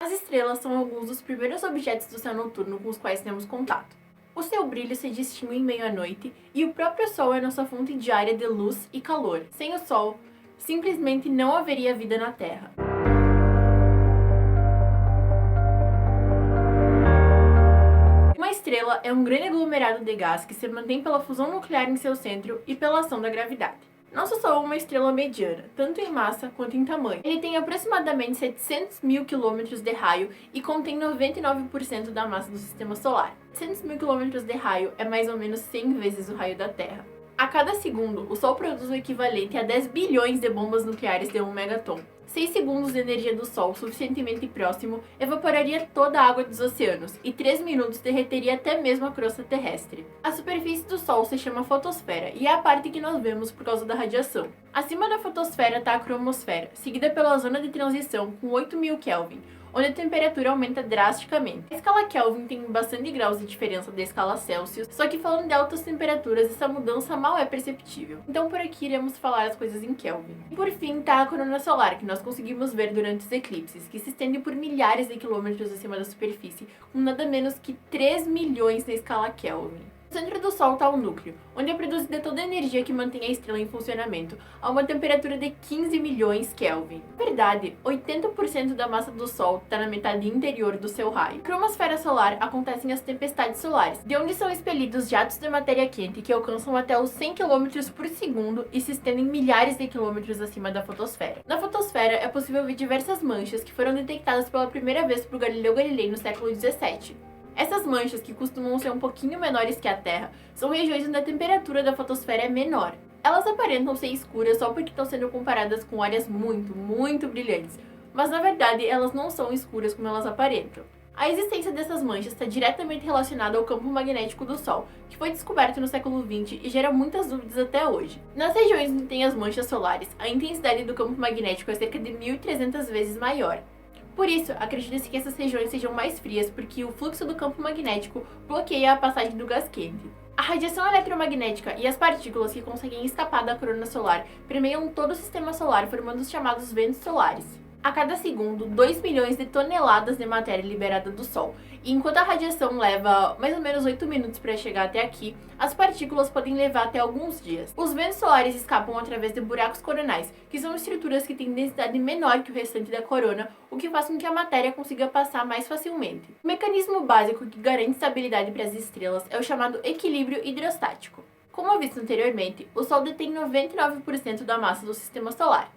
As estrelas são alguns dos primeiros objetos do céu noturno com os quais temos contato. O seu brilho se distingue em meio à noite e o próprio Sol é nossa fonte diária de luz e calor. Sem o Sol, simplesmente não haveria vida na Terra. Uma estrela é um grande aglomerado de gás que se mantém pela fusão nuclear em seu centro e pela ação da gravidade. Nosso Sol é uma estrela mediana, tanto em massa quanto em tamanho. Ele tem aproximadamente 700 mil quilômetros de raio e contém 99% da massa do Sistema Solar. 700 mil quilômetros de raio é mais ou menos 100 vezes o raio da Terra. A cada segundo, o Sol produz o equivalente a 10 bilhões de bombas nucleares de 1 megaton. 6 segundos de energia do Sol suficientemente próximo evaporaria toda a água dos oceanos, e 3 minutos derreteria até mesmo a crosta terrestre. A superfície do Sol se chama fotosfera, e é a parte que nós vemos por causa da radiação. Acima da fotosfera está a cromosfera, seguida pela zona de transição com 8.000 Kelvin, onde a temperatura aumenta drasticamente. A escala Kelvin tem bastante graus de diferença da escala Celsius, só que falando de altas temperaturas, essa mudança mal é perceptível. Então por aqui iremos falar as coisas em Kelvin. E por fim está a corona solar, que nós conseguimos ver durante os eclipses, que se estende por milhares de quilômetros acima da superfície, com nada menos que 3 milhões na escala Kelvin. No centro do Sol está o núcleo, onde é produzida toda a energia que mantém a estrela em funcionamento, a uma temperatura de 15 milhões Kelvin. Na verdade, 80% da massa do Sol está na metade interior do seu raio. Na cromosfera solar acontecem as tempestades solares, de onde são expelidos jatos de matéria quente que alcançam até os 100 km por segundo e se estendem milhares de quilômetros acima da fotosfera. Na fotosfera é possível ver diversas manchas que foram detectadas pela primeira vez por Galileu Galilei no século 17. Essas manchas, que costumam ser um pouquinho menores que a Terra, são regiões onde a temperatura da fotosfera é menor. Elas aparentam ser escuras só porque estão sendo comparadas com áreas muito brilhantes, mas na verdade elas não são escuras como elas aparentam. A existência dessas manchas está diretamente relacionada ao campo magnético do Sol, que foi descoberto no século XX e gera muitas dúvidas até hoje. Nas regiões onde tem as manchas solares, a intensidade do campo magnético é cerca de 1.300 vezes maior. Por isso, acredita-se que essas regiões sejam mais frias porque o fluxo do campo magnético bloqueia a passagem do gás quente. A radiação eletromagnética e as partículas que conseguem escapar da corona solar permeiam todo o sistema solar, formando os chamados ventos solares. A cada segundo, 2 milhões de toneladas de matéria é liberada do Sol, e enquanto a radiação leva mais ou menos 8 minutos para chegar até aqui, as partículas podem levar até alguns dias. Os ventos solares escapam através de buracos coronais, que são estruturas que têm densidade menor que o restante da corona, o que faz com que a matéria consiga passar mais facilmente. O mecanismo básico que garante estabilidade para as estrelas é o chamado equilíbrio hidrostático. Como visto anteriormente, o Sol detém 99% da massa do sistema solar.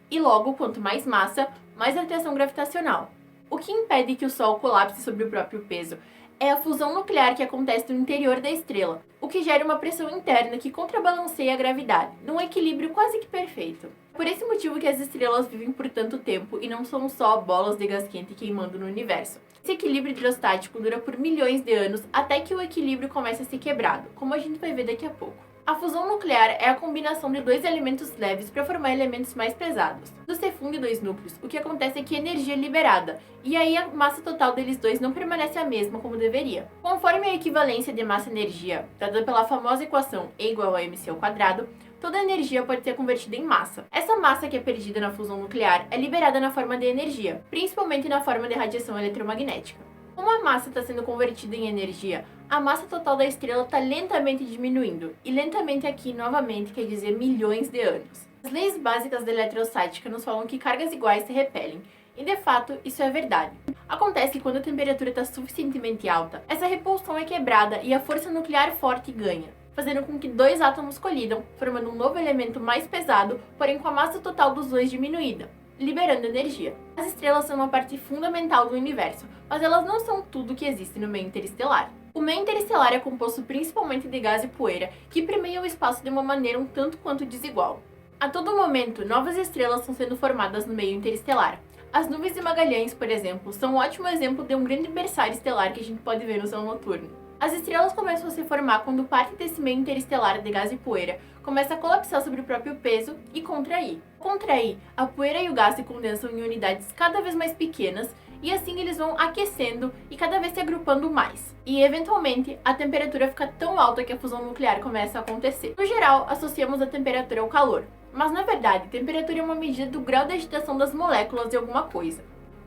E logo, quanto mais massa, mais atração gravitacional. O que impede que o Sol colapse sobre o próprio peso é a fusão nuclear que acontece no interior da estrela, o que gera uma pressão interna que contrabalanceia a gravidade, num equilíbrio quase que perfeito. Por esse motivo que as estrelas vivem por tanto tempo e não são só bolas de gás quente queimando no universo. Esse equilíbrio hidrostático dura por milhões de anos até que o equilíbrio comece a ser quebrado, como a gente vai ver daqui a pouco. A fusão nuclear é a combinação de dois elementos leves para formar elementos mais pesados. Quando se funde dois núcleos, o que acontece é que a energia é liberada, e aí a massa total deles dois não permanece a mesma como deveria. Conforme a equivalência de massa-energia, dada pela famosa equação E igual a mc ao quadrado, toda a energia pode ser convertida em massa. Essa massa que é perdida na fusão nuclear é liberada na forma de energia, principalmente na forma de radiação eletromagnética. Como a massa está sendo convertida em energia, a massa total da estrela está lentamente diminuindo, e lentamente aqui novamente quer dizer milhões de anos. As leis básicas da eletrostática nos falam que cargas iguais se repelem, e de fato isso é verdade. Acontece que quando a temperatura está suficientemente alta, essa repulsão é quebrada e a força nuclear forte ganha, fazendo com que dois átomos colidam, formando um novo elemento mais pesado, porém com a massa total dos dois diminuída, liberando energia. As estrelas são uma parte fundamental do universo, mas elas não são tudo que existe no meio interestelar. O meio interestelar é composto principalmente de gás e poeira, que permeiam o espaço de uma maneira um tanto quanto desigual. A todo momento, novas estrelas estão sendo formadas no meio interestelar. As nuvens de Magalhães, por exemplo, são um ótimo exemplo de um grande berçário estelar que a gente pode ver no céu noturno. As estrelas começam a se formar quando parte desse meio interestelar de gás e poeira começa a colapsar sobre o próprio peso e contrair. Ao contrair, a poeira e o gás se condensam em unidades cada vez mais pequenas e assim eles vão aquecendo e cada vez se agrupando mais. E eventualmente a temperatura fica tão alta que a fusão nuclear começa a acontecer. No geral, associamos a temperatura ao calor, mas na verdade, temperatura é uma medida do grau de agitação das moléculas de alguma coisa.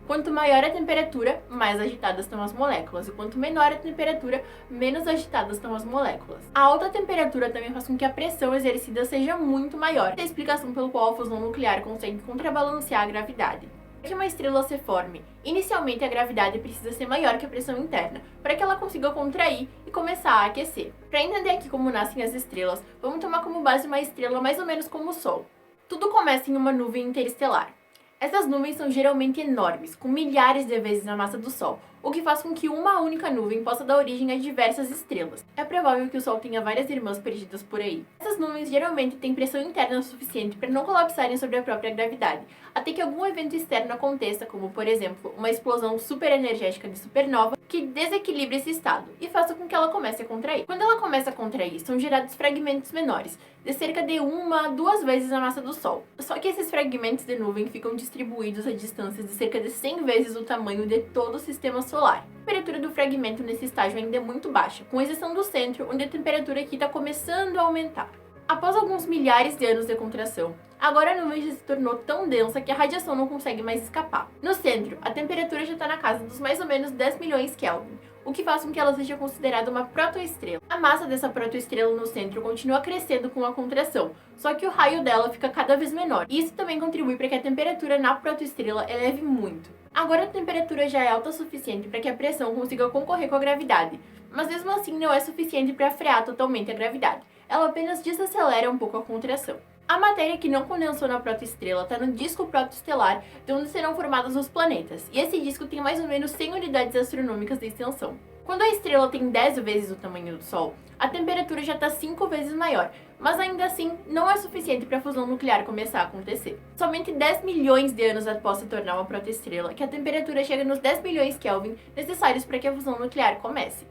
Quanto maior a temperatura, mais agitadas estão as moléculas, e quanto menor a temperatura, menos agitadas estão as moléculas. A alta temperatura também faz com que a pressão exercida seja muito maior, é a explicação pelo qual a fusão nuclear consegue contrabalancear a gravidade. Para que uma estrela se forme, inicialmente a gravidade precisa ser maior que a pressão interna, para que ela consiga contrair e começar a aquecer. Para entender aqui como nascem as estrelas, vamos tomar como base uma estrela mais ou menos como o Sol. Tudo começa em uma nuvem interestelar. Essas nuvens são geralmente enormes, com milhares de vezes a massa do Sol, o que faz com que uma única nuvem possa dar origem a diversas estrelas. É provável que o Sol tenha várias irmãs perdidas por aí. Essas nuvens geralmente têm pressão interna suficiente para não colapsarem sobre a própria gravidade, até que algum evento externo aconteça, como por exemplo, uma explosão superenergética de supernova, que desequilibre esse estado e faça com que ela comece a contrair. Quando ela começa a contrair, são gerados fragmentos menores, de cerca de 1 a 2 vezes a massa do Sol. Só que esses fragmentos de nuvem ficam distribuídos a distâncias de cerca de 100 vezes o tamanho de todo o sistema solar. A temperatura do fragmento nesse estágio ainda é muito baixa, com exceção do centro, onde a temperatura aqui está começando a aumentar. Após alguns milhares de anos de contração, agora a nuvem já se tornou tão densa que a radiação não consegue mais escapar. No centro, a temperatura já está na casa dos mais ou menos 10 milhões Kelvin, o que faz com que ela seja considerada uma protoestrela. A massa dessa protoestrela no centro continua crescendo com a contração, só que o raio dela fica cada vez menor, e isso também contribui para que a temperatura na protoestrela eleve muito. Agora a temperatura já é alta o suficiente para que a pressão consiga concorrer com a gravidade, mas mesmo assim não é suficiente para frear totalmente a gravidade. Ela apenas desacelera um pouco a contração. A matéria que não condensou na protoestrela está no disco protoestelar, de onde serão formados os planetas, e esse disco tem mais ou menos 100 unidades astronômicas de extensão. Quando a estrela tem 10 vezes o tamanho do Sol, a temperatura já está 5 vezes maior, mas ainda assim não é suficiente para a fusão nuclear começar a acontecer. Somente 10 milhões de anos após se tornar uma protoestrela, que a temperatura chega nos 10 bilhões Kelvin necessários para que a fusão nuclear comece.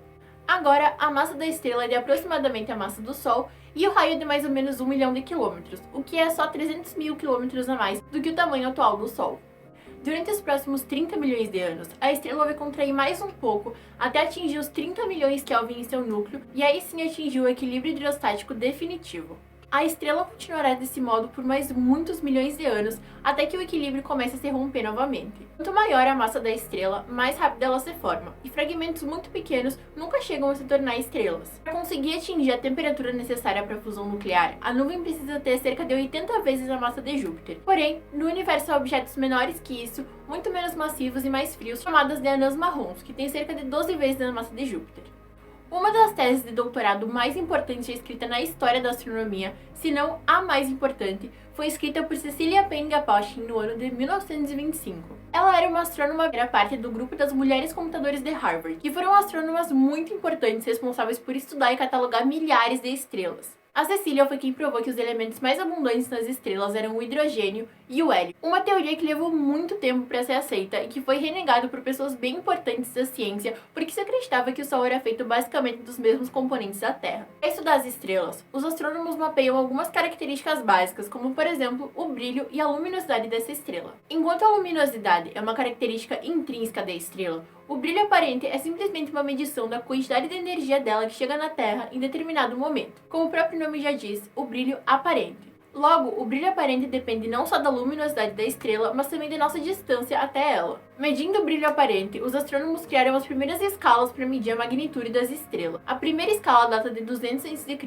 Agora, a massa da estrela é de aproximadamente a massa do Sol e o raio é de mais ou menos 1 milhão de quilômetros, o que é só 300 mil quilômetros a mais do que o tamanho atual do Sol. Durante os próximos 30 milhões de anos, a estrela vai contrair mais um pouco até atingir os 30 milhões Kelvin em seu núcleo e aí sim atingir o equilíbrio hidrostático definitivo. A estrela continuará desse modo por mais muitos milhões de anos, até que o equilíbrio comece a se romper novamente. Quanto maior a massa da estrela, mais rápido ela se forma, e fragmentos muito pequenos nunca chegam a se tornar estrelas. Para conseguir atingir a temperatura necessária para a fusão nuclear, a nuvem precisa ter cerca de 80 vezes a massa de Júpiter. Porém, no universo há objetos menores que isso, muito menos massivos e mais frios, chamadas de anãs marrons, que têm cerca de 12 vezes a massa de Júpiter. Uma das teses de doutorado mais importantes escrita na história da astronomia, se não a mais importante, foi escrita por Cecilia Payne-Gaposchkin no ano de 1925. Ela era uma astrônoma que era parte do grupo das mulheres computadores de Harvard, que foram astrônomas muito importantes responsáveis por estudar e catalogar milhares de estrelas. A Cecília foi quem provou que os elementos mais abundantes nas estrelas eram o hidrogênio e o hélio, uma teoria que levou muito tempo para ser aceita e que foi renegada por pessoas bem importantes da ciência porque se acreditava que o Sol era feito basicamente dos mesmos componentes da Terra. Para estudar as estrelas, os astrônomos mapeiam algumas características básicas, como por exemplo o brilho e a luminosidade dessa estrela. Enquanto a luminosidade é uma característica intrínseca da estrela, o brilho aparente é simplesmente uma medição da quantidade de energia dela que chega na Terra em determinado momento. Como o próprio nome já diz, o brilho aparente. Logo, o brilho aparente depende não só da luminosidade da estrela, mas também da nossa distância até ela. Medindo o brilho aparente, os astrônomos criaram as primeiras escalas para medir a magnitude das estrelas. A primeira escala data de 200 a.C.,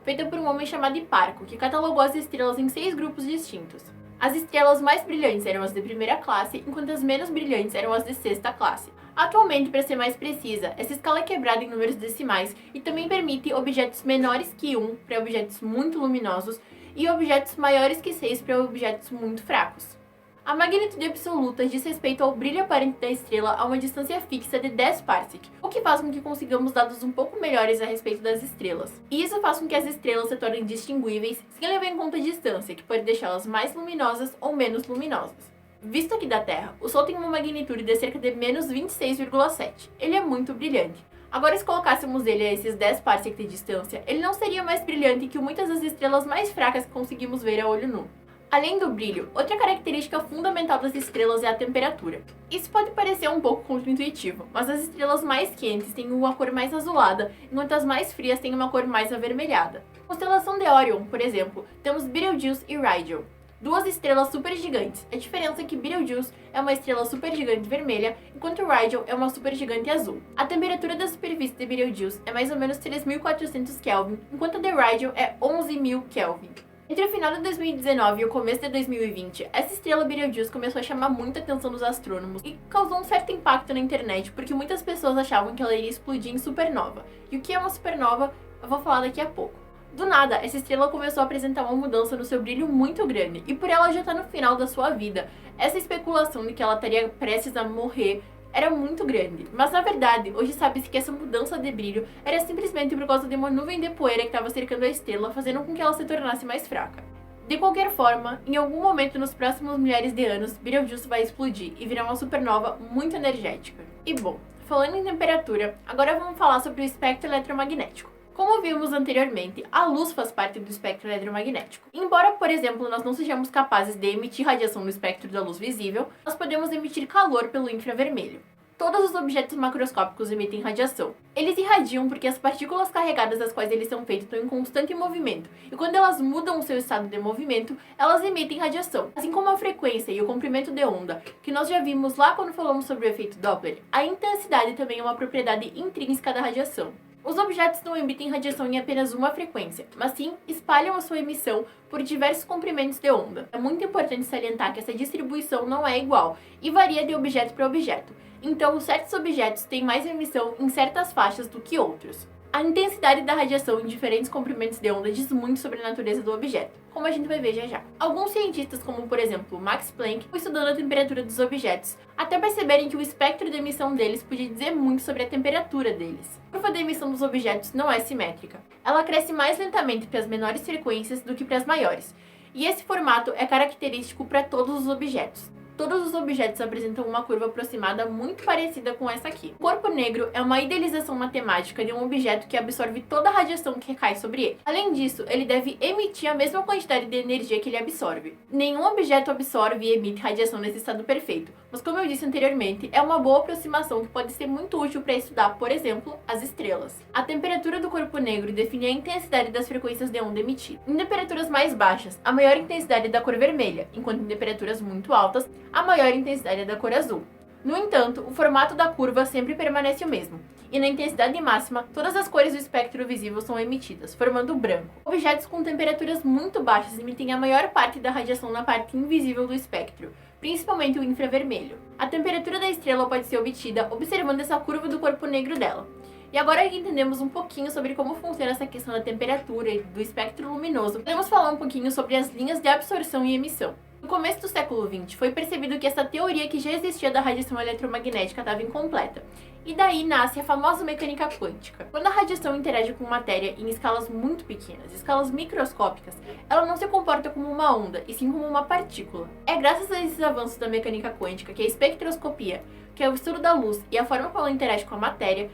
feita por um homem chamado Hiparco, que catalogou as estrelas em 6 grupos distintos. As estrelas mais brilhantes eram as de primeira classe, enquanto as menos brilhantes eram as de sexta classe. Atualmente, para ser mais precisa, essa escala é quebrada em números decimais e também permite objetos menores que 1 para objetos muito luminosos e objetos maiores que 6 para objetos muito fracos. A magnitude absoluta diz respeito ao brilho aparente da estrela a uma distância fixa de 10 parsec, o que faz com que consigamos dados um pouco melhores a respeito das estrelas. E isso faz com que as estrelas se tornem distinguíveis sem levar em conta a distância, que pode deixá-las mais luminosas ou menos luminosas. Visto aqui da Terra, o Sol tem uma magnitude de cerca de menos 26,7. Ele é muito brilhante. Agora, se colocássemos ele a esses 10 parsec de distância, ele não seria mais brilhante que muitas das estrelas mais fracas que conseguimos ver a olho nu. Além do brilho, outra característica fundamental das estrelas é a temperatura. Isso pode parecer um pouco contraintuitivo, mas as estrelas mais quentes têm uma cor mais azulada, enquanto as mais frias têm uma cor mais avermelhada. Na constelação de Orion, por exemplo, temos Betelgeuse e Rigel. duas estrelas supergigantes. A diferença é que Betelgeuse é uma estrela supergigante vermelha, enquanto Rigel é uma supergigante azul. A temperatura da superfície de Betelgeuse é mais ou menos 3.400 Kelvin, enquanto a de Rigel é 11.000 Kelvin. Entre o final de 2019 e o começo de 2020, essa estrela Betelgeuse começou a chamar muita atenção dos astrônomos e causou um certo impacto na internet, porque muitas pessoas achavam que ela iria explodir em supernova. E o que é uma supernova, eu vou falar daqui a pouco. Do nada, essa estrela começou a apresentar uma mudança no seu brilho muito grande, e por ela já estar no final da sua vida, essa especulação de que ela estaria prestes a morrer era muito grande. Mas na verdade, hoje sabe-se que essa mudança de brilho era simplesmente por causa de uma nuvem de poeira que estava cercando a estrela, fazendo com que ela se tornasse mais fraca. De qualquer forma, em algum momento nos próximos milhares de anos, Betelgeuse vai explodir e virar uma supernova muito energética. E bom, falando em temperatura, agora vamos falar sobre o espectro eletromagnético. Como vimos anteriormente, a luz faz parte do espectro eletromagnético. Embora, por exemplo, nós não sejamos capazes de emitir radiação no espectro da luz visível, nós podemos emitir calor pelo infravermelho. Todos os objetos macroscópicos emitem radiação. Eles irradiam porque as partículas carregadas das quais eles são feitos estão em constante movimento, e quando elas mudam o seu estado de movimento, elas emitem radiação. Assim como a frequência e o comprimento de onda, que nós já vimos lá quando falamos sobre o efeito Doppler, a intensidade também é uma propriedade intrínseca da radiação. Os objetos não emitem radiação em apenas uma frequência, mas sim espalham a sua emissão por diversos comprimentos de onda. É muito importante salientar que essa distribuição não é igual e varia de objeto para objeto. Então, certos objetos têm mais emissão em certas faixas do que outros. A intensidade da radiação em diferentes comprimentos de onda diz muito sobre a natureza do objeto, como a gente vai ver já já. Alguns cientistas, como por exemplo Max Planck, estão estudando a temperatura dos objetos, até perceberem que o espectro de emissão deles podia dizer muito sobre a temperatura deles. A curva de emissão dos objetos não é simétrica. Ela cresce mais lentamente para as menores frequências do que para as maiores, e esse formato é característico para todos os objetos. Todos os objetos apresentam uma curva aproximada muito parecida com essa aqui. O corpo negro é uma idealização matemática de um objeto que absorve toda a radiação que recai sobre ele. Além disso, ele deve emitir a mesma quantidade de energia que ele absorve. Nenhum objeto absorve e emite radiação nesse estado perfeito, mas como eu disse anteriormente, é uma boa aproximação que pode ser muito útil para estudar, por exemplo, as estrelas. A temperatura do corpo negro define a intensidade das frequências de onda emitidas. Em temperaturas mais baixas, a maior intensidade é da cor vermelha, enquanto em temperaturas muito altas, a maior intensidade é da cor azul. No entanto, o formato da curva sempre permanece o mesmo, e na intensidade máxima, todas as cores do espectro visível são emitidas, formando o branco. Objetos com temperaturas muito baixas emitem a maior parte da radiação na parte invisível do espectro, principalmente o infravermelho. A temperatura da estrela pode ser obtida observando essa curva do corpo negro dela. E agora que entendemos um pouquinho sobre como funciona essa questão da temperatura e do espectro luminoso, podemos falar um pouquinho sobre as linhas de absorção e emissão. No começo do século XX, foi percebido que essa teoria que já existia da radiação eletromagnética estava incompleta, e daí nasce a famosa mecânica quântica. Quando a radiação interage com matéria em escalas muito pequenas, escalas microscópicas, ela não se comporta como uma onda, e sim como uma partícula. É graças a esses avanços da mecânica quântica que a espectroscopia, que é o estudo da luz e a forma como ela interage com a matéria,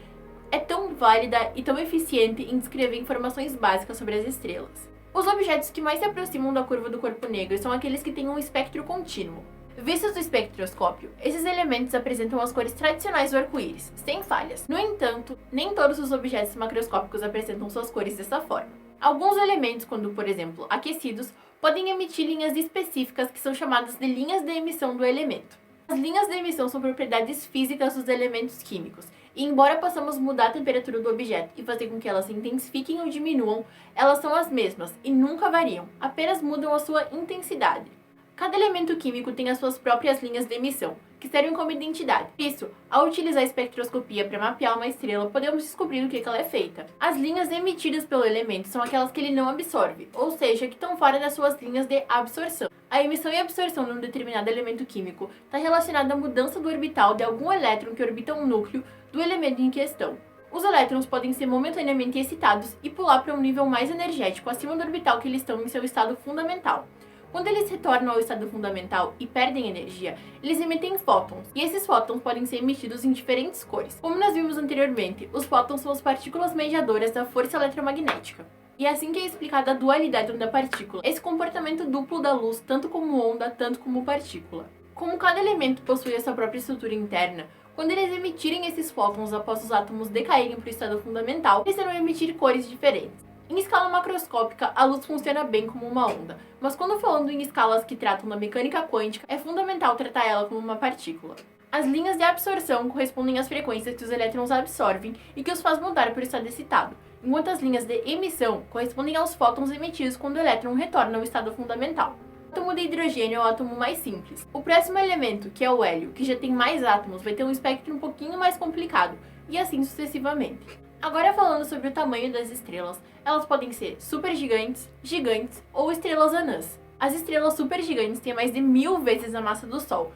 é tão válida e tão eficiente em descrever informações básicas sobre as estrelas. Os objetos que mais se aproximam da curva do corpo negro são aqueles que têm um espectro contínuo. Vistos do espectroscópio, esses elementos apresentam as cores tradicionais do arco-íris, sem falhas. No entanto, nem todos os objetos macroscópicos apresentam suas cores dessa forma. Alguns elementos, quando, por exemplo, aquecidos, podem emitir linhas específicas que são chamadas de linhas de emissão do elemento. As linhas de emissão são propriedades físicas dos elementos químicos, e embora possamos mudar a temperatura do objeto e fazer com que elas se intensifiquem ou diminuam, elas são as mesmas e nunca variam, apenas mudam a sua intensidade. Cada elemento químico tem as suas próprias linhas de emissão, que servem como identidade. Por isso, ao utilizar a espectroscopia para mapear uma estrela, podemos descobrir do que ela é feita. As linhas emitidas pelo elemento são aquelas que ele não absorve, ou seja, que estão fora das suas linhas de absorção. A emissão e absorção de um determinado elemento químico está relacionada à mudança do orbital de algum elétron que orbita um núcleo do elemento em questão. Os elétrons podem ser momentaneamente excitados e pular para um nível mais energético acima do orbital que eles estão em seu estado fundamental. Quando eles retornam ao estado fundamental e perdem energia, eles emitem fótons, e esses fótons podem ser emitidos em diferentes cores. Como nós vimos anteriormente, os fótons são as partículas mediadoras da força eletromagnética. E é assim que é explicada a dualidade onda-partícula, esse comportamento duplo da luz, tanto como onda, tanto como partícula. Como cada elemento possui a sua própria estrutura interna, quando eles emitirem esses fótons após os átomos decaírem para o estado fundamental, eles irão emitir cores diferentes. Em escala macroscópica, a luz funciona bem como uma onda, mas quando falando em escalas que tratam da mecânica quântica, é fundamental tratar ela como uma partícula. As linhas de absorção correspondem às frequências que os elétrons absorvem e que os faz mudar por estado excitado, enquanto as linhas de emissão correspondem aos fótons emitidos quando o elétron retorna ao estado fundamental. O átomo de hidrogênio é o átomo mais simples. O próximo elemento, que é o hélio, que já tem mais átomos, vai ter um espectro um pouquinho mais complicado, e assim sucessivamente. Agora falando sobre o tamanho das estrelas, elas podem ser supergigantes, gigantes ou estrelas anãs. As estrelas supergigantes têm mais de 1000 vezes a massa do Sol,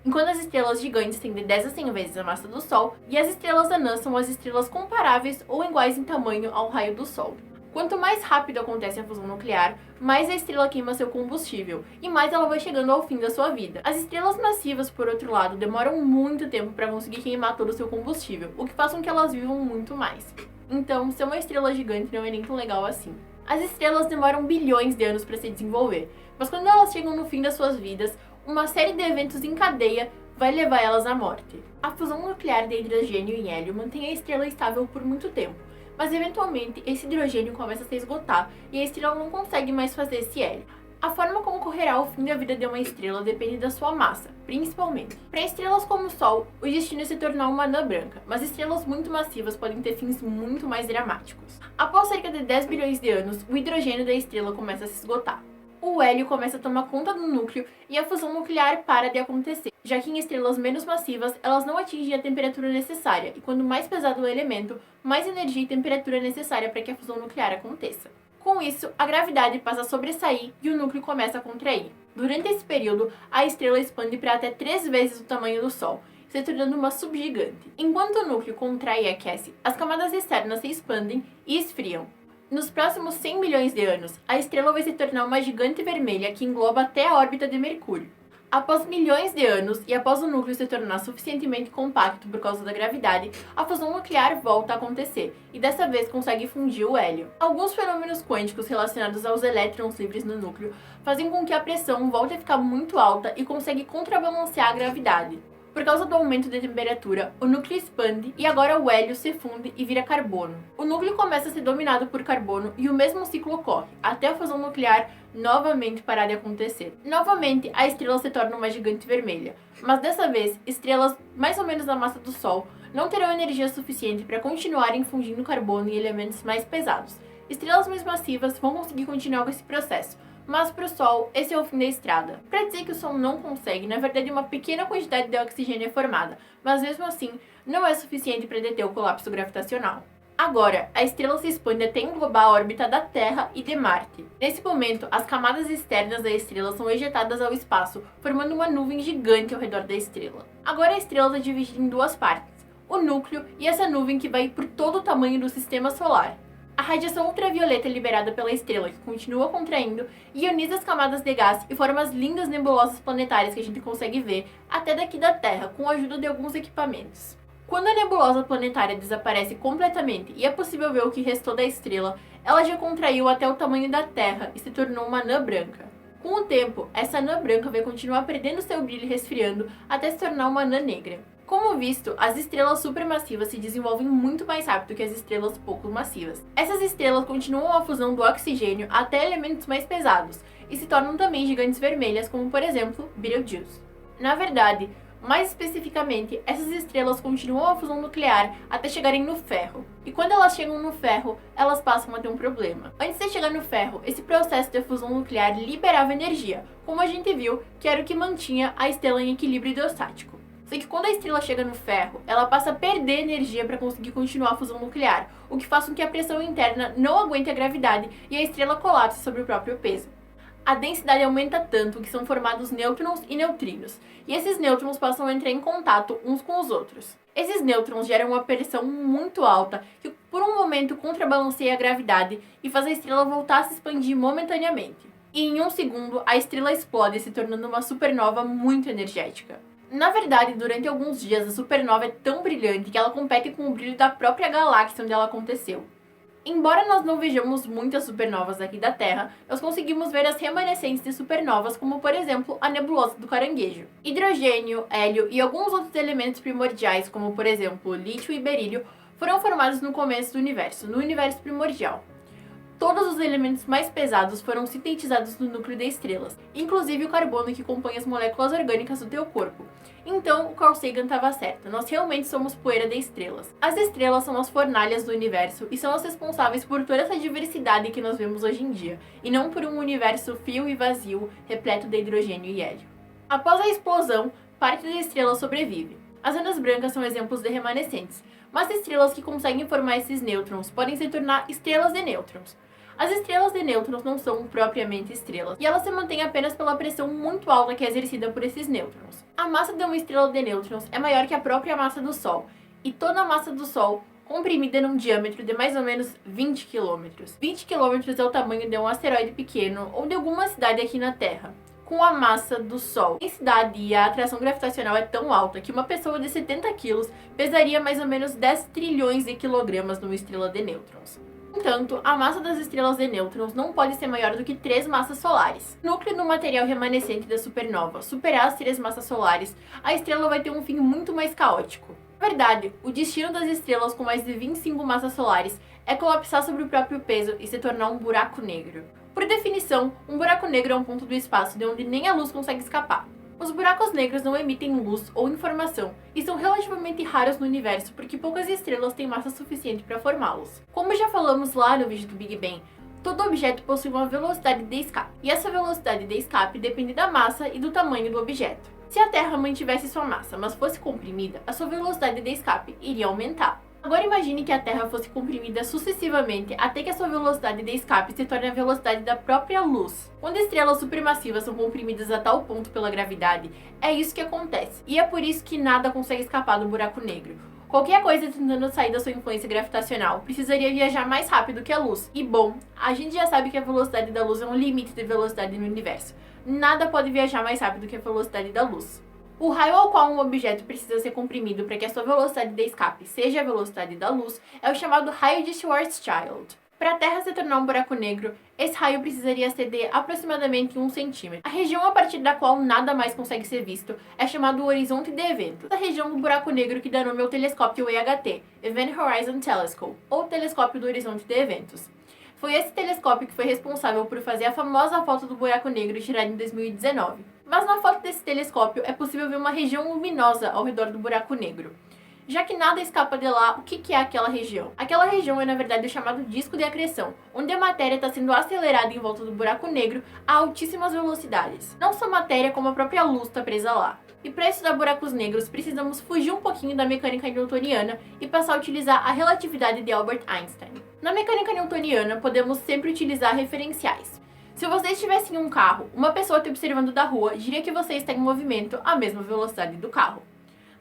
enquanto as estrelas gigantes têm de 10 a 100 vezes a massa do Sol, e as estrelas anãs são as estrelas comparáveis ou iguais em tamanho ao raio do Sol. Quanto mais rápido acontece a fusão nuclear, mais a estrela queima seu combustível, e mais ela vai chegando ao fim da sua vida. As estrelas massivas, por outro lado, demoram muito tempo para conseguir queimar todo o seu combustível, o que faz com que elas vivam muito mais. Então, ser uma estrela gigante não é nem tão legal assim. As estrelas demoram bilhões de anos para se desenvolver, mas quando elas chegam no fim das suas vidas, uma série de eventos em cadeia vai levar elas à morte. A fusão nuclear de hidrogênio e hélio mantém a estrela estável por muito tempo, mas eventualmente esse hidrogênio começa a se esgotar e a estrela não consegue mais fazer esse hélio. A forma como ocorrerá o fim da vida de uma estrela depende da sua massa, principalmente. Para estrelas como o Sol, o destino é se tornar uma anã branca, mas estrelas muito massivas podem ter fins muito mais dramáticos. Após cerca de 10 bilhões de anos, o hidrogênio da estrela começa a se esgotar. O hélio começa a tomar conta do núcleo e a fusão nuclear para de acontecer, já que em estrelas menos massivas elas não atingem a temperatura necessária, e quanto mais pesado o elemento, mais energia e temperatura é necessária para que a fusão nuclear aconteça. Com isso, a gravidade passa a sobressair e o núcleo começa a contrair. Durante esse período, a estrela expande para até 3 vezes o tamanho do Sol, se tornando uma subgigante. Enquanto o núcleo contrai e aquece, as camadas externas se expandem e esfriam. Nos próximos 100 milhões de anos, a estrela vai se tornar uma gigante vermelha que engloba até a órbita de Mercúrio. Após milhões de anos e após o núcleo se tornar suficientemente compacto por causa da gravidade, a fusão nuclear volta a acontecer, e dessa vez consegue fundir o hélio. Alguns fenômenos quânticos relacionados aos elétrons livres no núcleo fazem com que a pressão volte a ficar muito alta e consegue contrabalancear a gravidade. Por causa do aumento de temperatura, o núcleo expande e agora o hélio se funde e vira carbono. O núcleo começa a ser dominado por carbono e o mesmo ciclo ocorre, até a fusão nuclear novamente parar de acontecer. Novamente, a estrela se torna uma gigante vermelha, mas dessa vez, estrelas mais ou menos da massa do Sol não terão energia suficiente para continuarem fundindo carbono em elementos mais pesados. Estrelas mais massivas vão conseguir continuar com esse processo, mas para o Sol, esse é o fim da estrada. Para dizer que o Sol não consegue, na verdade uma pequena quantidade de oxigênio é formada, mas mesmo assim, não é suficiente para deter o colapso gravitacional. Agora, a estrela se expande até englobar a órbita da Terra e de Marte. Nesse momento, as camadas externas da estrela são ejetadas ao espaço, formando uma nuvem gigante ao redor da estrela. Agora a estrela está dividida em duas partes, o núcleo e essa nuvem que vai por todo o tamanho do sistema solar. A radiação ultravioleta liberada pela estrela, que continua contraindo, ioniza as camadas de gás e forma as lindas nebulosas planetárias que a gente consegue ver até daqui da Terra, com a ajuda de alguns equipamentos. Quando a nebulosa planetária desaparece completamente e é possível ver o que restou da estrela, ela já contraiu até o tamanho da Terra e se tornou uma anã branca. Com o tempo, essa anã branca vai continuar perdendo seu brilho e resfriando até se tornar uma anã negra. Como visto, as estrelas supermassivas se desenvolvem muito mais rápido que as estrelas pouco massivas. Essas estrelas continuam a fusão do oxigênio até elementos mais pesados e se tornam também gigantes vermelhas, como por exemplo, Betelgeuse. Na verdade, mais especificamente, essas estrelas continuam a fusão nuclear até chegarem no ferro. E quando elas chegam no ferro, elas passam a ter um problema. Antes de chegar no ferro, esse processo de fusão nuclear liberava energia, como a gente viu, que era o que mantinha a estrela em equilíbrio hidrostático. Só que quando a estrela chega no ferro, ela passa a perder energia para conseguir continuar a fusão nuclear, o que faz com que a pressão interna não aguente a gravidade e a estrela colapse sobre o próprio peso. A densidade aumenta tanto que são formados nêutrons e neutrinos, e esses nêutrons passam a entrar em contato uns com os outros. Esses nêutrons geram uma pressão muito alta que por um momento contrabalanceia a gravidade e faz a estrela voltar a se expandir momentaneamente. E em um segundo, a estrela explode, se tornando uma supernova muito energética. Na verdade, durante alguns dias, a supernova é tão brilhante que ela compete com o brilho da própria galáxia onde ela aconteceu. Embora nós não vejamos muitas supernovas aqui da Terra, nós conseguimos ver as remanescentes de supernovas, como por exemplo a nebulosa do Caranguejo. Hidrogênio, hélio e alguns outros elementos primordiais, como por exemplo lítio e berílio, foram formados no começo do universo, no universo primordial. todos os elementos mais pesados foram sintetizados no núcleo das estrelas, inclusive o carbono que compõe as moléculas orgânicas do teu corpo. Então, o Carl Sagan estava certo, nós realmente somos poeira de estrelas. As estrelas são as fornalhas do universo e são as responsáveis por toda essa diversidade que nós vemos hoje em dia, e não por um universo frio e vazio, repleto de hidrogênio e hélio. Após a explosão, parte da estrela sobrevive. As anãs brancas são exemplos de remanescentes, mas estrelas que conseguem formar esses nêutrons podem se tornar estrelas de nêutrons. As estrelas de nêutrons não são propriamente estrelas, e elas se mantêm apenas pela pressão muito alta que é exercida por esses nêutrons. A massa de uma estrela de nêutrons é maior que a própria massa do Sol, e toda a massa do Sol comprimida num diâmetro de mais ou menos 20 km. 20 km é o tamanho de um asteroide pequeno ou de alguma cidade aqui na Terra. Com a massa do Sol, a densidade e a atração gravitacional é tão alta que uma pessoa de 70 kg pesaria mais ou menos 10 trilhões de quilogramas numa estrela de nêutrons. No entanto, a massa das estrelas de nêutrons não pode ser maior do que 3 massas solares. No núcleo do material remanescente da supernova superar as 3 massas solares, a estrela vai ter um fim muito mais caótico. Na verdade, o destino das estrelas com mais de 25 massas solares é colapsar sobre o próprio peso e se tornar um buraco negro. Por definição, um buraco negro é um ponto do espaço de onde nem a luz consegue escapar. Os buracos negros não emitem luz ou informação e são relativamente raros no universo porque poucas estrelas têm massa suficiente para formá-los. Como já falamos lá no vídeo do Big Bang, todo objeto possui uma velocidade de escape, e essa velocidade de escape depende da massa e do tamanho do objeto. Se a Terra mantivesse sua massa, mas fosse comprimida, a sua velocidade de escape iria aumentar. Agora imagine que a Terra fosse comprimida sucessivamente até que a sua velocidade de escape se torne a velocidade da própria luz. Quando estrelas supermassivas são comprimidas a tal ponto pela gravidade, é isso que acontece. E é por isso que nada consegue escapar do buraco negro. Qualquer coisa tentando sair da sua influência gravitacional precisaria viajar mais rápido que a luz. E bom, a gente já sabe que a velocidade da luz é um limite de velocidade no universo. Nada pode viajar mais rápido que a velocidade da luz. O raio ao qual um objeto precisa ser comprimido para que a sua velocidade de escape seja a velocidade da luz é o chamado raio de Schwarzschild. Para a Terra se tornar um buraco negro, esse raio precisaria ser de aproximadamente 1 centímetro. A região a partir da qual nada mais consegue ser visto é chamado horizonte de eventos. Essa região do buraco negro que dá nome ao telescópio EHT, Event Horizon Telescope, ou telescópio do horizonte de eventos. Foi esse telescópio que foi responsável por fazer a famosa foto do buraco negro tirada em 2019. Mas na foto desse telescópio é possível ver uma região luminosa ao redor do buraco negro. Já que nada escapa de lá, o que é aquela região? Aquela região é na verdade o chamado disco de acreção, onde a matéria está sendo acelerada em volta do buraco negro a altíssimas velocidades. Não só a matéria, como a própria luz está presa lá. E para estudar buracos negros, precisamos fugir um pouquinho da mecânica newtoniana e passar a utilizar a relatividade de Albert Einstein. Na mecânica newtoniana, podemos sempre utilizar referenciais. Se você estivesse em um carro, uma pessoa te observando da rua diria que você está em movimento à mesma velocidade do carro.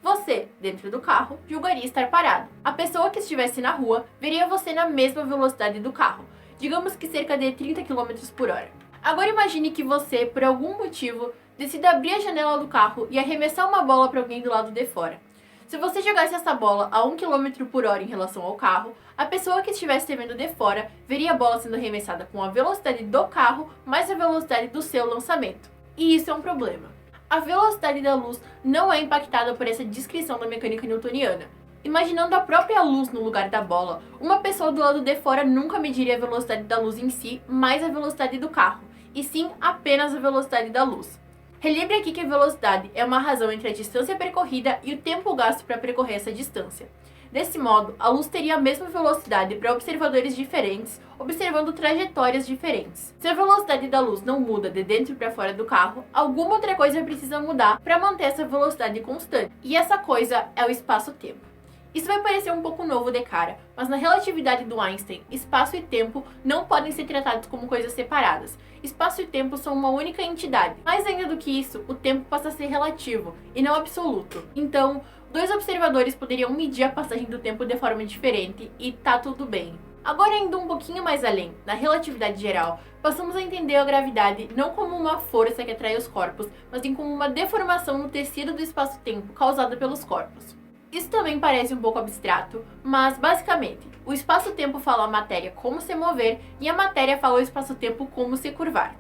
Você, dentro do carro, julgaria estar parado. A pessoa que estivesse na rua veria você na mesma velocidade do carro, digamos que cerca de 30 km por hora. Agora imagine que você, por algum motivo, decida abrir a janela do carro e arremessar uma bola para alguém do lado de fora. Se você jogasse essa bola a 1 km por hora em relação ao carro, a pessoa que estivesse te vendo de fora veria a bola sendo arremessada com a velocidade do carro mais a velocidade do seu lançamento. E isso é um problema. A velocidade da luz não é impactada por essa descrição da mecânica newtoniana. Imaginando a própria luz no lugar da bola, uma pessoa do lado de fora nunca mediria a velocidade da luz em si mais a velocidade do carro, e sim apenas a velocidade da luz. Relembre aqui que a velocidade é uma razão entre a distância percorrida e o tempo gasto para percorrer essa distância. Desse modo, a luz teria a mesma velocidade para observadores diferentes, observando trajetórias diferentes. Se a velocidade da luz não muda de dentro para fora do carro, alguma outra coisa precisa mudar para manter essa velocidade constante. E essa coisa é o espaço-tempo. Isso vai parecer um pouco novo de cara, mas na relatividade do Einstein, espaço e tempo não podem ser tratados como coisas separadas. Espaço e tempo são uma única entidade. Mais ainda do que isso, o tempo passa a ser relativo e não absoluto. Então, dois observadores poderiam medir a passagem do tempo de forma diferente e tá tudo bem. Agora, indo um pouquinho mais além, na relatividade geral, passamos a entender a gravidade não como uma força que atrai os corpos, mas sim como uma deformação no tecido do espaço-tempo causada pelos corpos. Isso também parece um pouco abstrato, mas basicamente, o espaço-tempo fala a matéria como se mover e a matéria fala o espaço-tempo como se curvar.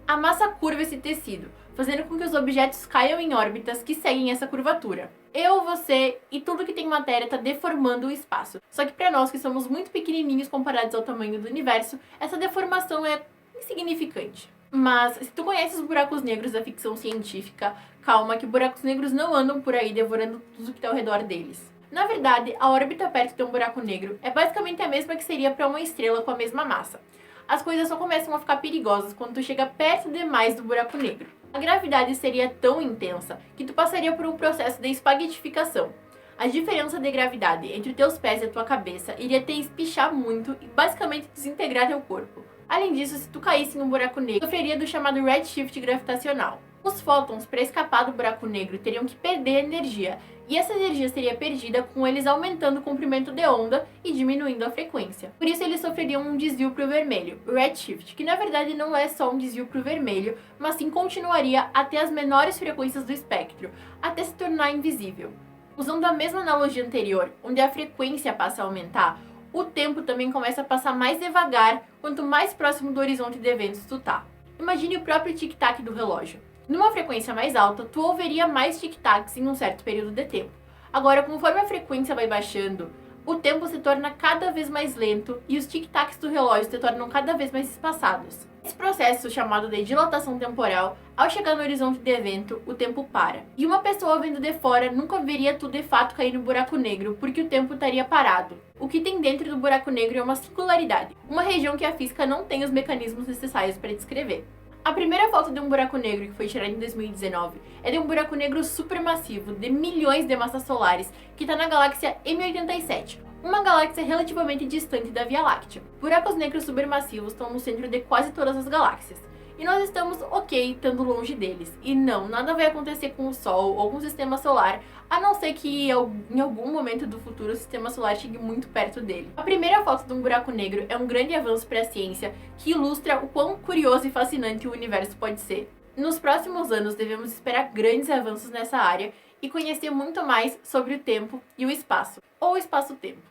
A massa curva esse tecido, fazendo com que os objetos caiam em órbitas que seguem essa curvatura. Eu, você e tudo que tem matéria tá deformando o espaço. Só que para nós que somos muito pequenininhos comparados ao tamanho do universo, essa deformação é insignificante. Mas se tu conhece os buracos negros da ficção científica, calma que buracos negros não andam por aí devorando tudo que tá ao redor deles. Na verdade, a órbita perto de um buraco negro é basicamente a mesma que seria para uma estrela com a mesma massa. As coisas só começam a ficar perigosas quando tu chega perto demais do buraco negro. A gravidade seria tão intensa que tu passaria por um processo de espaguetificação. A diferença de gravidade entre teus pés e a tua cabeça iria te espichar muito e basicamente desintegrar teu corpo. Além disso, se tu caísse em um buraco negro, sofreria do chamado redshift gravitacional. Os fótons, para escapar do buraco negro, teriam que perder energia, e essa energia seria perdida com eles aumentando o comprimento de onda e diminuindo a frequência. Por isso eles sofreriam um desvio para o vermelho, o redshift, que na verdade não é só um desvio para o vermelho, mas sim continuaria até as menores frequências do espectro, até se tornar invisível. Usando a mesma analogia anterior, onde a frequência passa a aumentar, o tempo também começa a passar mais devagar quanto mais próximo do horizonte de eventos tu tá. Imagine o próprio tic-tac do relógio. Numa frequência mais alta, tu ouviria mais tic-tacs em um certo período de tempo. Agora, conforme a frequência vai baixando, o tempo se torna cada vez mais lento e os tic-tacs do relógio se tornam cada vez mais espaçados. Esse processo, chamado de dilatação temporal, ao chegar no horizonte de evento, o tempo para. E uma pessoa vendo de fora nunca veria tu de fato cair no buraco negro, porque o tempo estaria parado. O que tem dentro do buraco negro é uma singularidade, uma região que a física não tem os mecanismos necessários para descrever. A primeira foto de um buraco negro que foi tirada em 2019 é de um buraco negro supermassivo de milhões de massas solares que está na galáxia M87, uma galáxia relativamente distante da Via Láctea. Buracos negros supermassivos estão no centro de quase todas as galáxias. E nós estamos ok estando longe deles. E não, nada vai acontecer com o Sol ou com o Sistema Solar, a não ser que em algum momento do futuro o Sistema Solar chegue muito perto dele. A primeira foto de um buraco negro é um grande avanço para a ciência que ilustra o quão curioso e fascinante o universo pode ser. Nos próximos anos devemos esperar grandes avanços nessa área e conhecer muito mais sobre o tempo e o espaço, ou espaço-tempo.